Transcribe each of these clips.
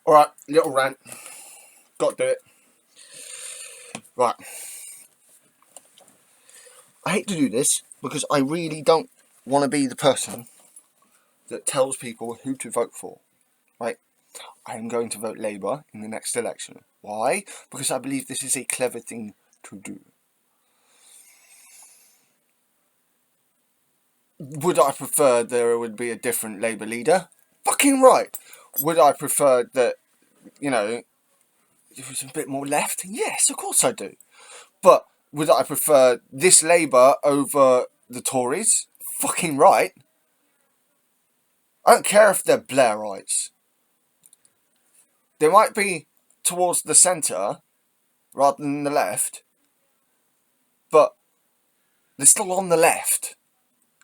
Alright, little rant. Got to do it. Right. I hate to do this because I really don't want to be the person that tells people who to vote for. Right? I am going to vote Labour in the next election. Why? Because I believe this is a clever thing to do. Would I prefer there would be a different Labour leader? Fucking right. Would I prefer that, it was a bit more left? Yes, of course I do. But would I prefer this Labour over the Tories? Fucking right. I don't care if they're Blairites. They might be towards the centre rather than the left, but they're still on the left.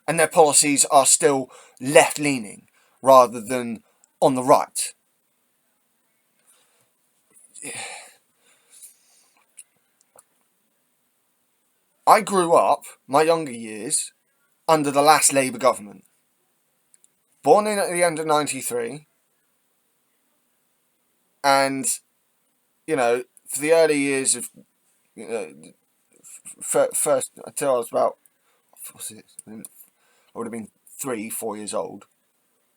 And their policies are still left-leaning rather than on the right. I grew up, my younger years, under the last Labour government. Born in at the end of 93. And, for the early years of, first, until I was about, I would have been 3-4 years old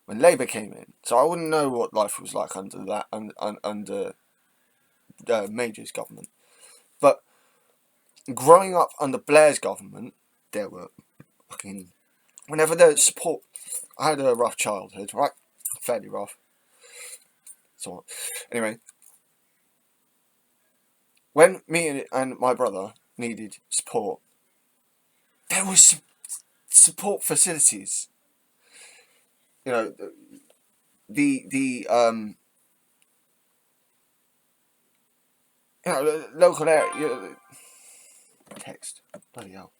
when Labour came in. So I wouldn't know what life was like under that, under Major's government. But growing up under Blair's government, there were fucking... Whenever there was support... I had a rough childhood, right? Fairly rough. So, anyway. When me and my brother needed support, there was support facilities. The local area... Text. Bloody hell.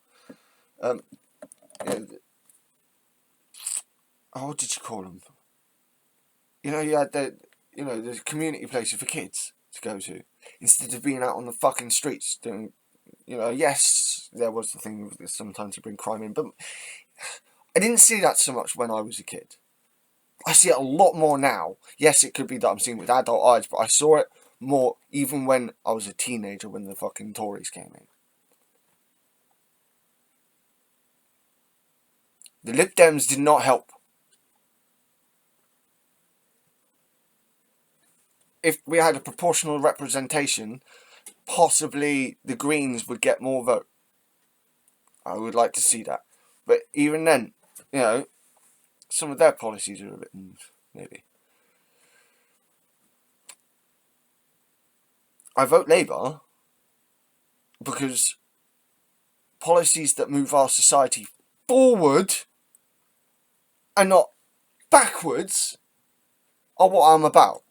What did you call them? You had the community places for kids to go to, instead of being out on the fucking streets doing, yes, there was the thing sometimes to bring crime in, but I didn't see that so much when I was a kid. I see it a lot more now. Yes, it could be that I'm seeing it with adult eyes, but I saw it more even when I was a teenager, when the fucking Tories came in. The Lib Dems did not help. If we had a proportional representation, possibly the Greens would get more vote. I would like to see that. But even then, some of their policies are a bit... maybe. I vote Labour because policies that move our society forward and not backwards are what I'm about.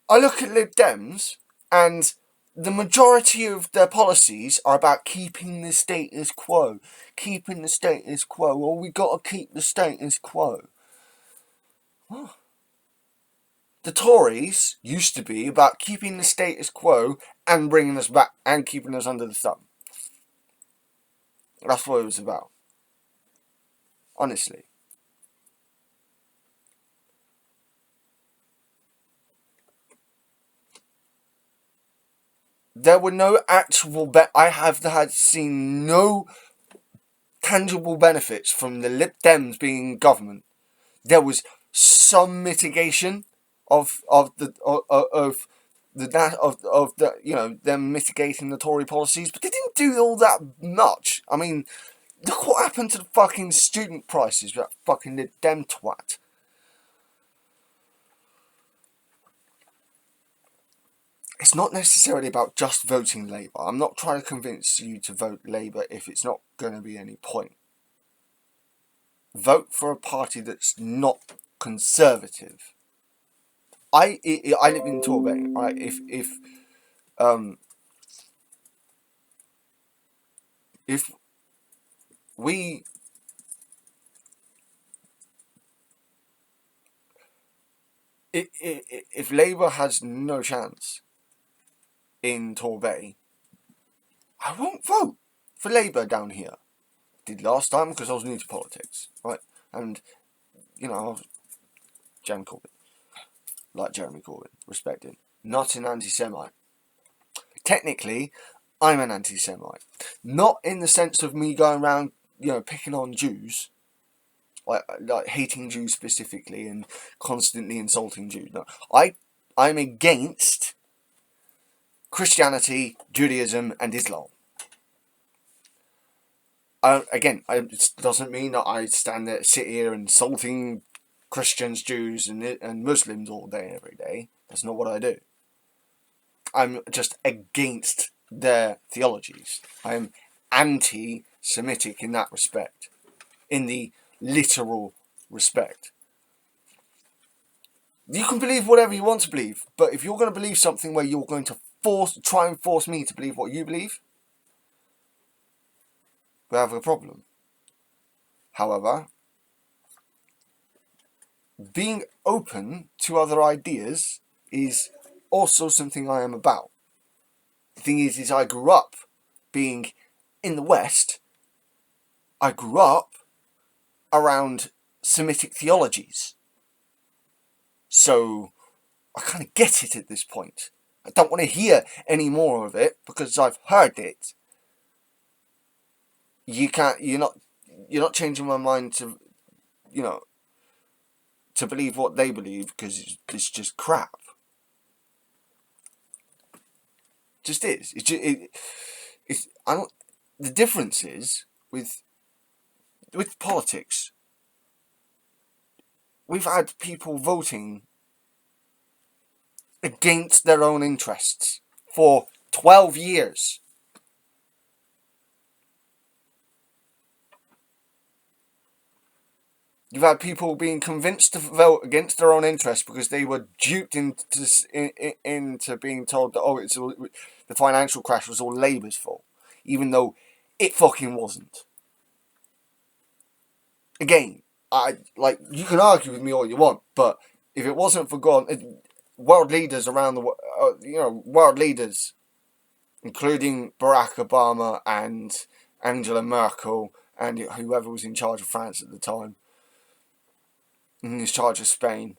I look at Lib Dems and the majority of their policies are about keeping the status quo. Keeping the status quo. Well, we got to keep the status quo. What? The Tories used to be about keeping the status quo and bringing us back and keeping us under the thumb. That's what it was about. Honestly. There were no actual... I have seen no tangible benefits from the Lib Dems being in government. There was some mitigation of them mitigating the Tory policies, but they didn't do all that much. I mean, look what happened to the fucking student prices with that fucking Lib Dem twat. It's not necessarily about just voting Labour. I'm not trying to convince you to vote Labour if it's not going to be any point. Vote for a party that's not conservative. I live in Torbay, right? If we... If Labour has no chance in Torbay, I won't vote for Labour down here. Did last time because I was new to politics, right? And I was Jan Corbyn. like Jeremy Corbyn. Respect him. Not an anti-Semite. Technically, I'm an anti-Semite. Not in the sense of me going around, picking on Jews. Like hating Jews specifically and constantly insulting Jews. No, I'm against Christianity, Judaism, and Islam. It doesn't mean that I sit here insulting Christians, Jews, and Muslims all day, every day. That's not what I do. I'm just against their theologies. I'm anti-Semitic in that respect, in the literal respect. You can believe whatever you want to believe, but if you're going to believe something where you're going to try and force me to believe what you believe, we have a problem. However, being open to other ideas is also something I am about. The thing is I grew up being in the West. I grew up around Semitic theologies. So I kind of get it at this point. I don't want to hear any more of it because I've heard it. You're not changing my mind to, to believe what they believe because it's just crap. Just is. The difference is with politics. We've had people voting against their own interests for 12 years. You've had people being convinced to vote against their own interests because they were duped into being told that the financial crash was all Labour's fault, even though it fucking wasn't. Again, you can argue with me all you want, but if it wasn't for world leaders around the world leaders, including Barack Obama and Angela Merkel and whoever was in charge of France at the time, in charge of Spain,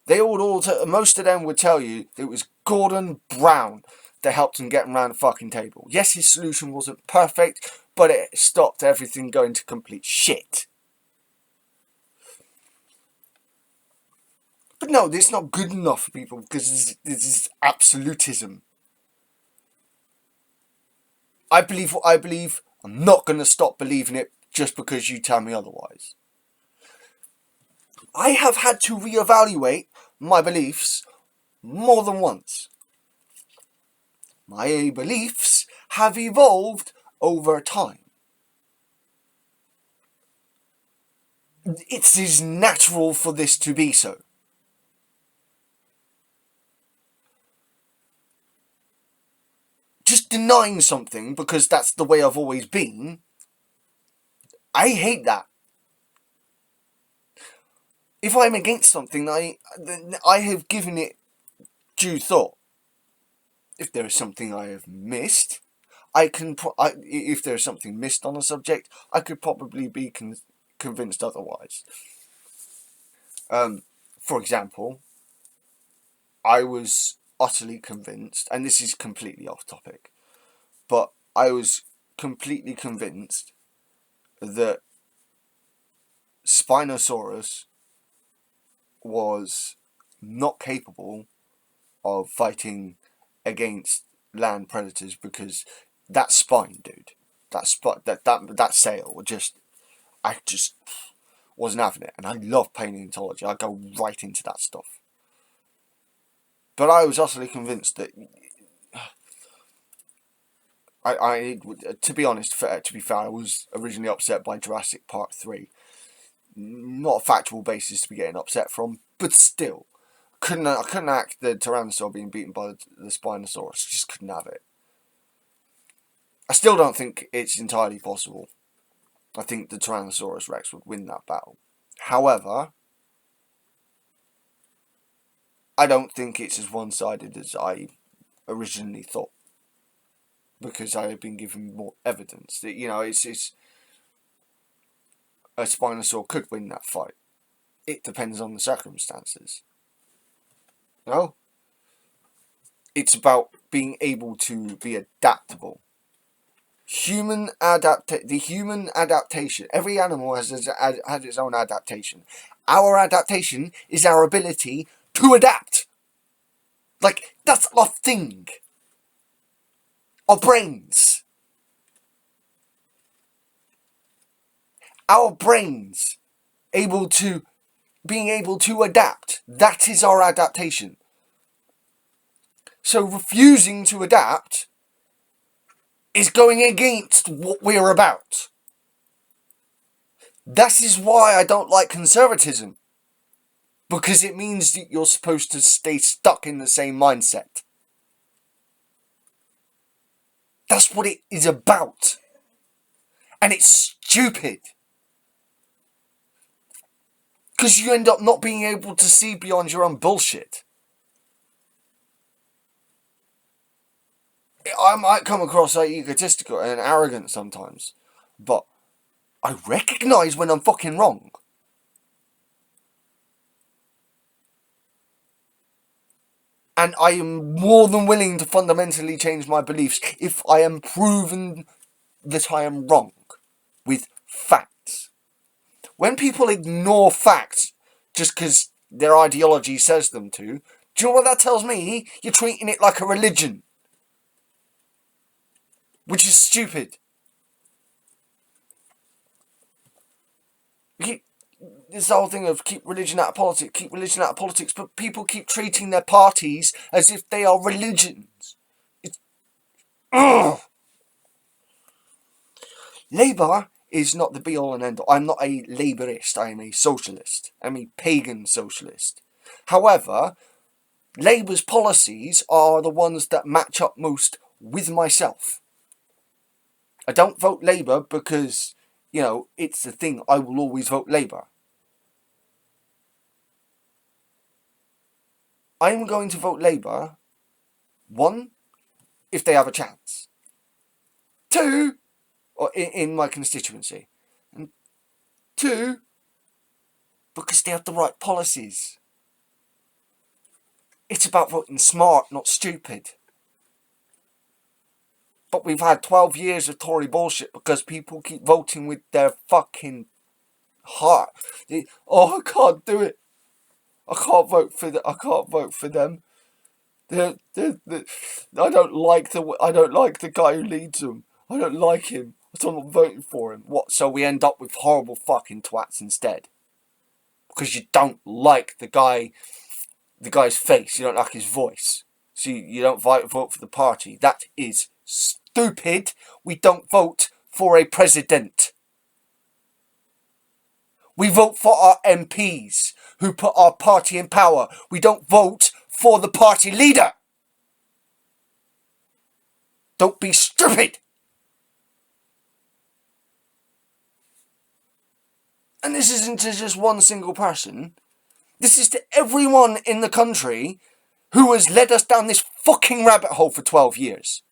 most of them would tell you that it was Gordon Brown that helped them get around the fucking table. Yes, his solution wasn't perfect, but it stopped everything going to complete shit. But no, it's not good enough for people because this is absolutism. I believe what I believe. I'm not going to stop believing it just because you tell me otherwise. I have had to reevaluate my beliefs more than once. My beliefs have evolved over time. It is natural for this to be so. Just denying something because that's the way I've always been, I hate that. If I'm against something, I have given it due thought. If there is something I have missed, if there is something missed on a subject, I could probably be convinced otherwise. For example, I was utterly convinced, and this is completely off topic, but I was completely convinced that Spinosaurus was not capable of fighting against land predators because that spine, dude, that sail, I just wasn't having it. And I love paleontology. I go right into that stuff. But I was utterly convinced that to be honest, to be fair, I was originally upset by Jurassic Park 3. Not a factual basis to be getting upset from, but still. I couldn't act the Tyrannosaur being beaten by the Spinosaurus. Just couldn't have it. I still don't think it's entirely possible. I think the Tyrannosaurus Rex would win that battle. However, I don't think it's as one-sided as I originally thought. Because I have been given more evidence that, it's a Spinosaur could win that fight. It depends on the circumstances. No, it's about being able to be adaptable. The human adaptation. Every animal has its own adaptation. Our adaptation is our ability to adapt. Like, that's our thing. Our brains. Our brains being able to adapt. That is our adaptation. So refusing to adapt is going against what we're about. That is why I don't like conservatism. Because it means that you're supposed to stay stuck in the same mindset. That's what it is about. And it's stupid. Because you end up not being able to see beyond your own bullshit. I might come across like egotistical and arrogant sometimes. But I recognise when I'm fucking wrong. And I am more than willing to fundamentally change my beliefs if I am proven that I am wrong with facts. When people ignore facts just because their ideology says them to, do you know what that tells me? You're treating it like a religion. Which is stupid. This whole thing of keep religion out of politics, but people keep treating their parties as if they are religions. Ugh. Labour is not the be-all and end-all. I'm not a Labourist, I am a socialist. I'm a pagan socialist. However, Labour's policies are the ones that match up most with myself. I don't vote Labour because, it's the thing, I will always vote Labour. I'm going to vote Labour, 1, if they have a chance. 2, or in my constituency. And 2, because they have the right policies. It's about voting smart, not stupid. But we've had 12 years of Tory bullshit because people keep voting with their fucking heart. I can't do it. I can't vote for them. I don't like the guy who leads them. I don't like him. So I'm not voting for him. What? So we end up with horrible fucking twats instead. Because you don't like the guy's face. You don't like his voice. So you don't vote for the party. That is stupid. We don't vote for a president. We vote for our MPs who put our party in power. We don't vote for the party leader. Don't be stupid. And this isn't to just one single person. This is to everyone in the country who has led us down this fucking rabbit hole for 12 years.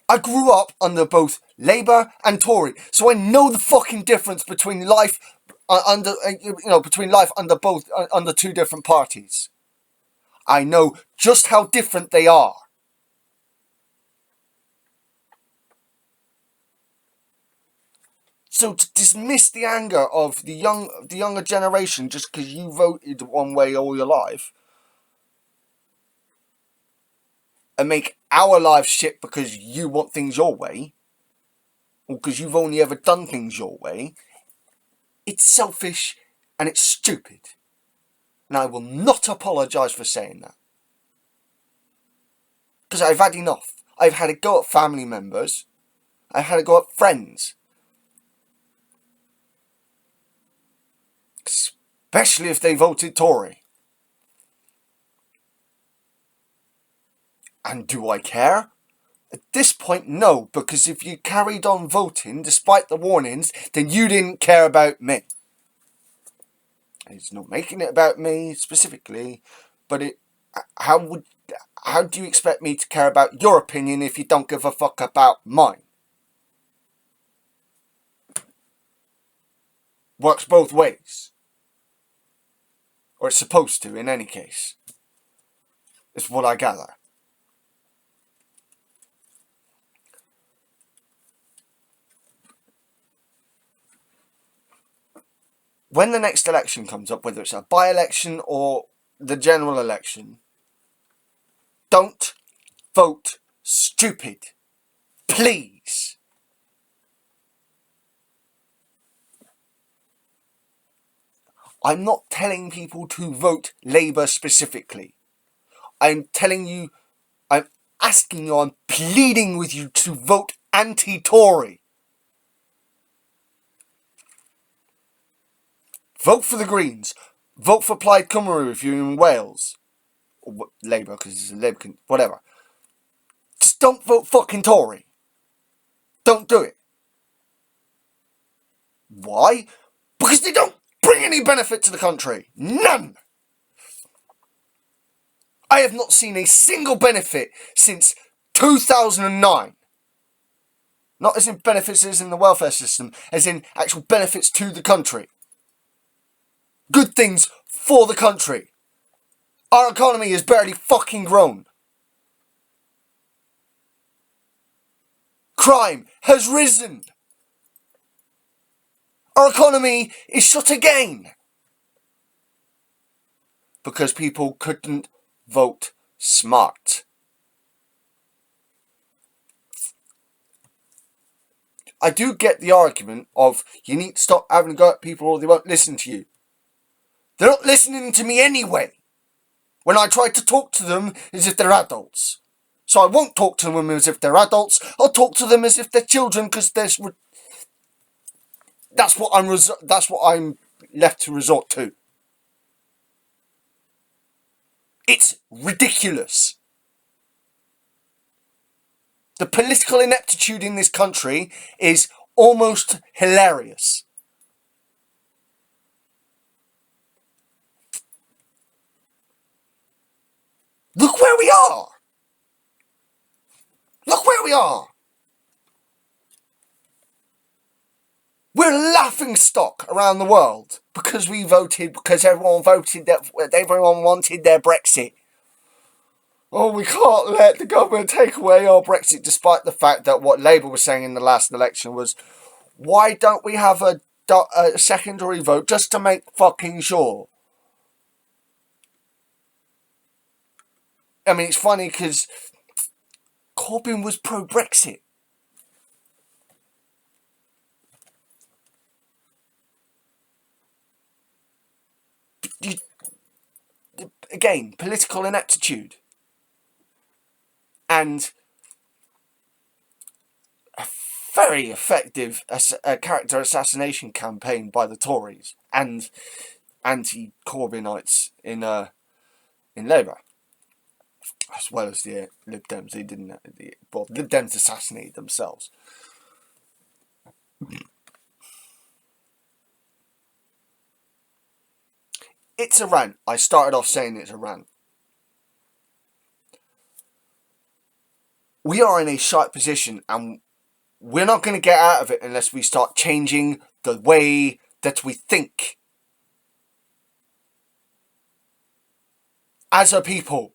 I grew up under both Labour and Tory, so I know the fucking difference between life under two different parties. I know just how different they are. So to dismiss the anger of the younger generation just because you voted one way all your life, and make our lives shit because you want things your way, or because you've only ever done things your way, it's selfish and it's stupid. And I will not apologise for saying that. Because I've had enough. I've had a go at family members. I've had a go at friends. Especially if they voted Tory. And do I care? At this point, no, because if you carried on voting despite the warnings, then you didn't care about me. It's not making it about me specifically, but how do you expect me to care about your opinion if you don't give a fuck about mine? works both ways. Or it's supposed to, in any case. Is what I gather. When the next election comes up, whether it's a by-election or the general election, don't vote stupid. Please. I'm not telling people to vote Labour specifically. I'm telling you, I'm asking you, I'm pleading with you to vote anti-Tory. Vote for the Greens. Vote for Plaid Cymru if you're in Wales. Or Labour, because it's a Labour, whatever. Just don't vote fucking Tory. Don't do it. Why? Because they don't bring any benefit to the country. None. I have not seen a single benefit since 2009. Not as in benefits as in the welfare system, as in actual benefits to the country. Good things for the country. Our economy has barely fucking grown. Crime has risen. Our economy is shut again. Because people couldn't vote smart. I do get the argument of you need to stop having a go at people or they won't listen to you. They're not listening to me anyway. When I try to talk to them as if they're adults. So I won't talk to them as if they're adults. I'll talk to them as if they're children because that's what I'm left to resort to. It's ridiculous. The political ineptitude in this country is almost hilarious. Look where we are. Look where we are. We're a laughingstock around the world because we voted, because everyone voted that everyone wanted their Brexit. Oh, we can't let the government take away our Brexit, despite the fact that what Labour was saying in the last election was, why don't we have a secondary vote just to make fucking sure? I mean, it's funny because Corbyn was pro-Brexit. Again, political ineptitude. And a very effective character assassination campaign by the Tories and anti-Corbynites in Labour. As well as the Lib Dems. They didn't. Well, Lib Dems assassinated themselves. It's a rant. I started off saying it's a rant. We are in a shite position and we're not going to get out of it unless we start changing the way that we think. As a people.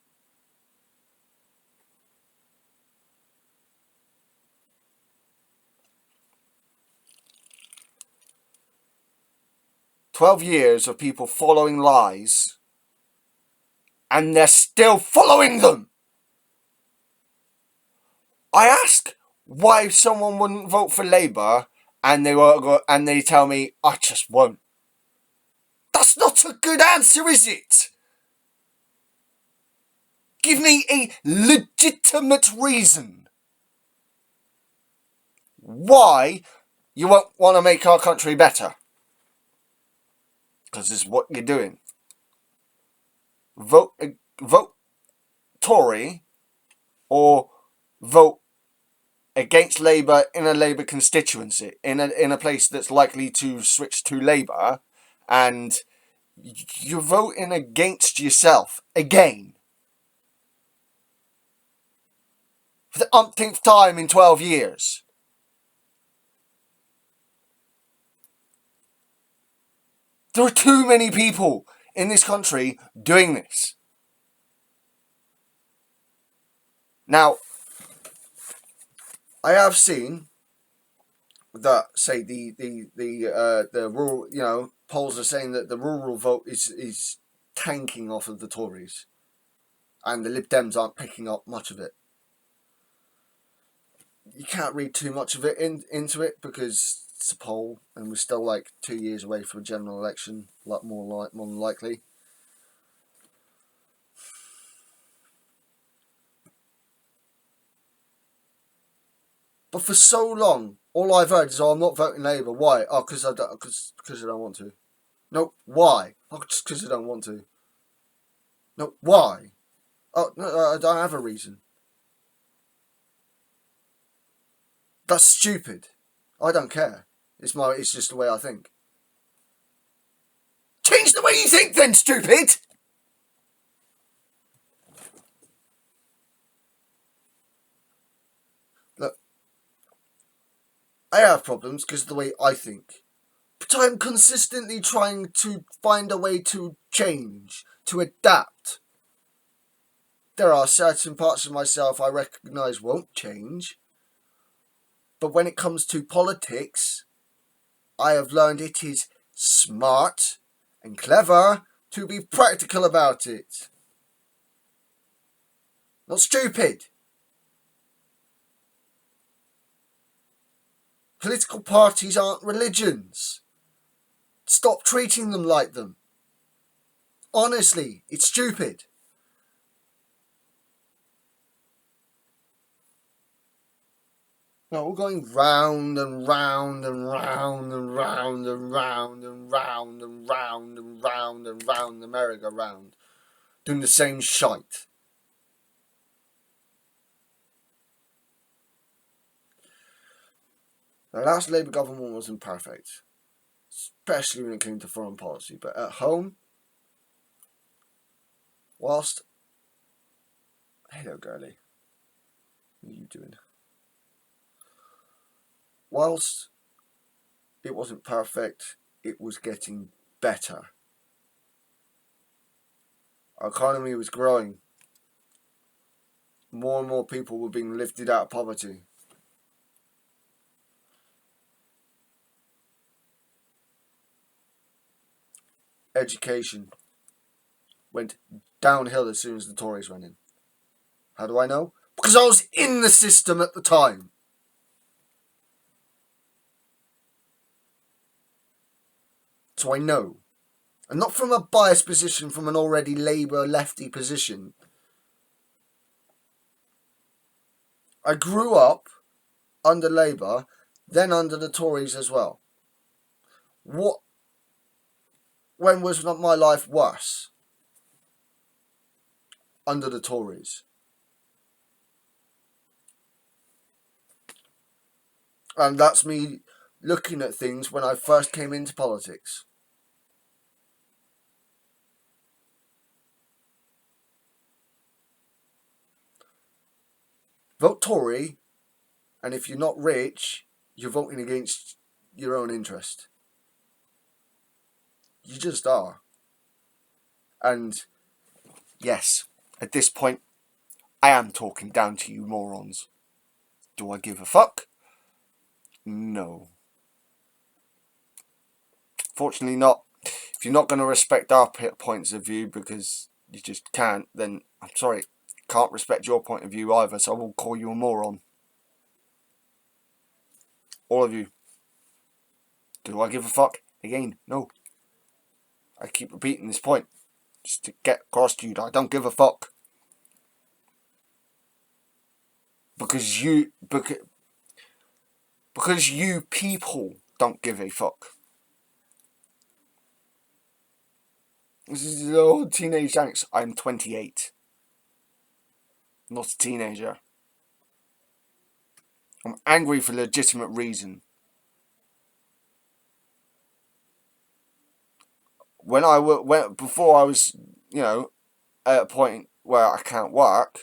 "12 years of people following lies and they're still following them. I ask why someone wouldn't vote for Labour and they tell me, I just won't. That's not a good answer, is it? Give me a legitimate reason why you won't want to make our country better. Because it's what you're doing. Vote Tory or vote against Labour in a Labour constituency, in a place that's likely to switch to Labour, and you're voting against yourself again. For the umpteenth time in 12 years. There are too many people in this country doing this. Now, I have seen that, say, the rural, polls are saying that the rural vote is tanking off of the Tories, and the Lib Dems aren't picking up much of it. You can't read too much of it into it because it's a poll, and we're still like 2 years away from a general election, more than likely. But for so long, all I've heard is, "Oh, I'm not voting Labour. Why? Oh, because I don't want to." No, why? Oh, just because I don't want to. No, why? Oh, no, I don't have a reason. That's stupid. I don't care. It's just the way I think. Change the way you think, then, stupid. Look, I have problems because of the way I think. But I'm consistently trying to find a way to change, to adapt. There are certain parts of myself I recognise won't change. But when it comes to politics, I have learned it is smart and clever to be practical about it. Not stupid. Political parties aren't religions. Stop treating them like them. Honestly, it's stupid. No, we're going round and round and round and round and round and round and round and round and round the merry-go-round, doing the same shite. The last Labour government wasn't perfect, especially when it came to foreign policy, but at home, whilst... Hello, girlie. What are you doing? Whilst it wasn't perfect, it was getting better. Our economy was growing. More and more people were being lifted out of poverty. Education went downhill as soon as the Tories went in. How do I know? Because I was in the system at the time. So I know. And not from a biased position, from an already Labour lefty position. I grew up under Labour, then under the Tories as well. When was not my life worse? Under the Tories. And that's me looking at things when I first came into politics. Vote Tory, and if you're not rich, you're voting against your own interest. You just are. And yes, at this point, I am talking down to you morons. Do I give a fuck? No. Fortunately not. If you're not going to respect our points of view because you just can't, then I'm sorry, can't respect your point of view either, so I will call you a moron. All of you. Do I give a fuck? Again, no. I keep repeating this point just to get across to you that I don't give a fuck. Because you people don't give a fuck. This is the old teenage angst. I'm 28. Not a teenager. I'm angry for legitimate reason. Before I was, at a point where I can't work,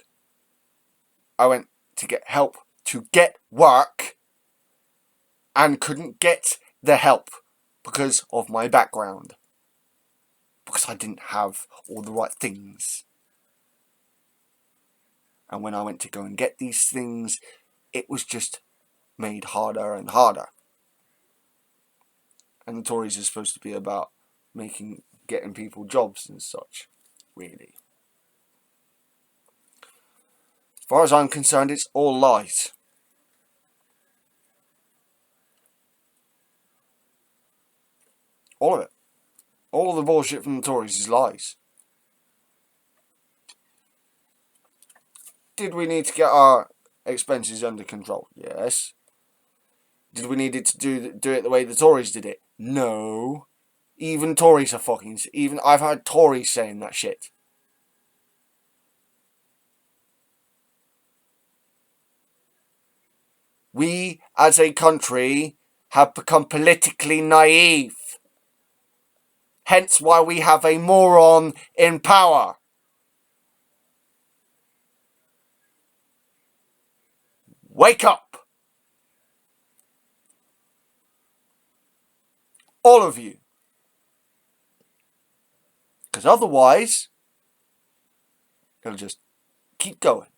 I went to get help to get work and couldn't get the help because of my background. because I didn't have all the right things. And when I went to go and get these things, it was just made harder and harder. And the Tories are supposed to be about getting people jobs and such, really. As far as I'm concerned, it's all lies. All of it. All the bullshit from the Tories is lies. Did we need to get our expenses under control? Yes. Did we need it to do it the way the Tories did it? No. Even Tories are fucking... Even I've had Tories saying that shit. We, as a country, have become politically naive. Hence why we have a moron in power. Wake up! All of you. Because otherwise, it'll just keep going.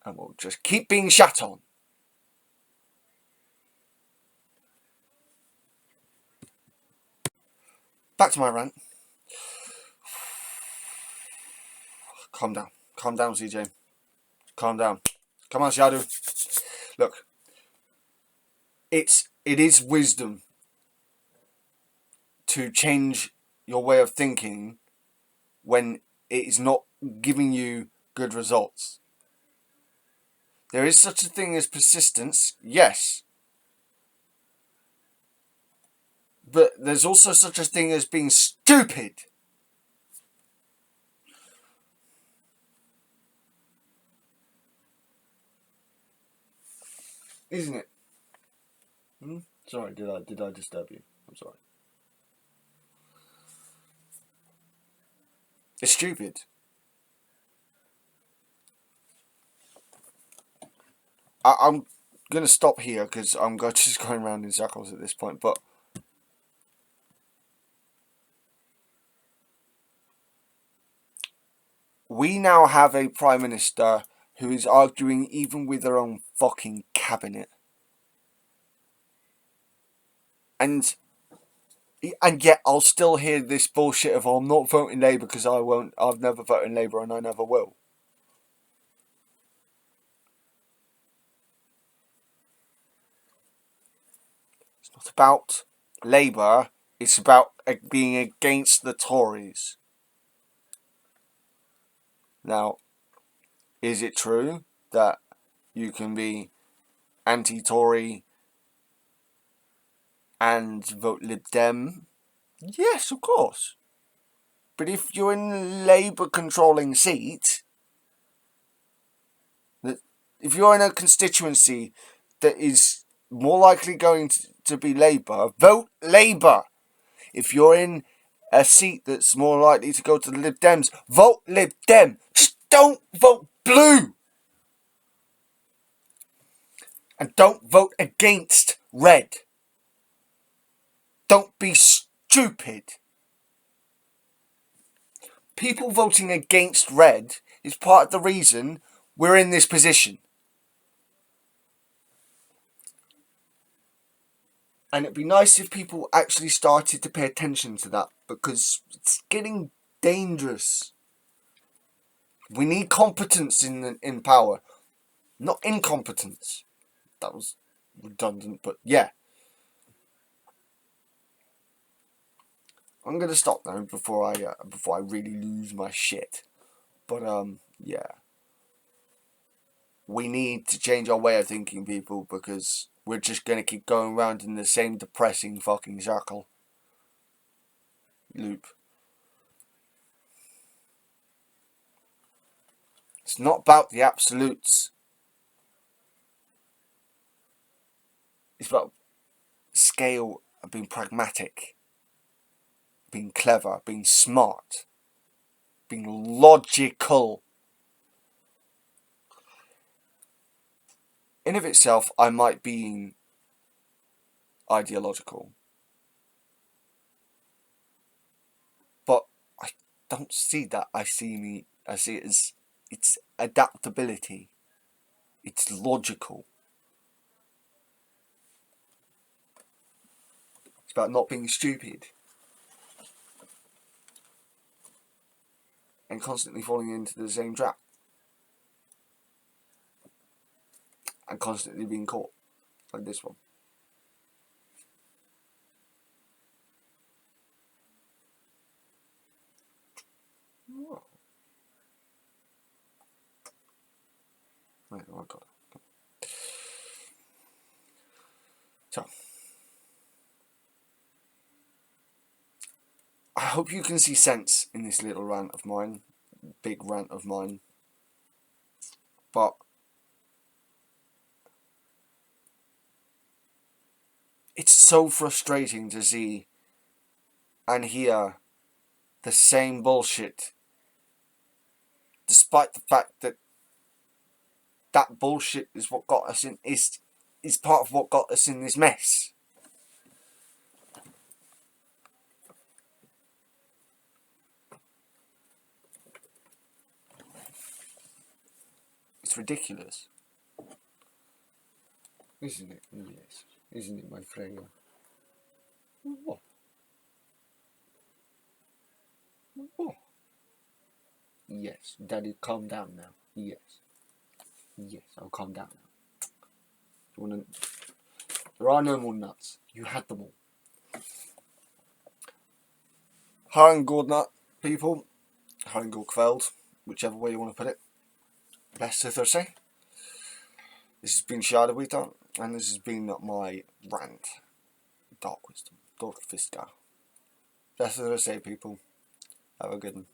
And we'll just keep being shat on. Back to my rant. Calm down. Calm down, CJ. Calm down. Come on, Shadow. Look. It is wisdom to change your way of thinking when it is not giving you good results. There is such a thing as persistence, yes. But there's also such a thing as being stupid. Isn't it? Sorry, did I disturb you? I'm sorry. It's stupid. I'm going to stop here because I'm just going around in circles at this point, but we now have a Prime Minister who is arguing even with their own fucking cabinet. And yet I'll still hear this bullshit of, I'm not voting Labour because I've never voted Labour and I never will. It's not about Labour, it's about being against the Tories. Now, is it true that you can be anti-Tory and vote Lib Dem? Yes, of course. But if you're in a Labour controlling seat, if you're in a constituency that is more likely going to be Labour, vote Labour. If you're in a seat that's more likely to go to the Lib Dems, vote Lib Dem. Just don't vote blue. And don't vote against red. Don't be stupid. People voting against red is part of the reason we're in this position. And it'd be nice if people actually started to pay attention to that, because it's getting dangerous. We need competence in power, not incompetence. That was redundant, but yeah. I'm gonna stop now before I really lose my shit. But yeah. We need to change our way of thinking, people, because we're just going to keep going around in the same depressing fucking circle. Loop. It's not about the absolutes. It's about scale and being pragmatic, being clever, being smart, being logical. In of itself, I might be ideological, don't see that. I see it as it's adaptability. It's logical. It's about not being stupid and constantly falling into the same trap and constantly being caught, like this one. Whoa. Right, oh, I got it. So, I hope you can see sense in this little rant of mine, big rant of mine, but it's so frustrating to see and hear the same bullshit, despite the fact that that bullshit is what got us in, is part of what got us in this mess. It's ridiculous. Isn't it? Yes. Isn't it, my friend? What? What? Yes. Daddy, calm down now. Yes. Yes, I'll calm down now. You wanna... There are no more nuts. You had them all. Harangordnut, people. Harangordkveld, whichever way you want to put it. Best of Thursday. This has been Shadowweater, and this has been my rant. Dark wisdom. Dark Fiska. Best of Thursday, people. Have a good one.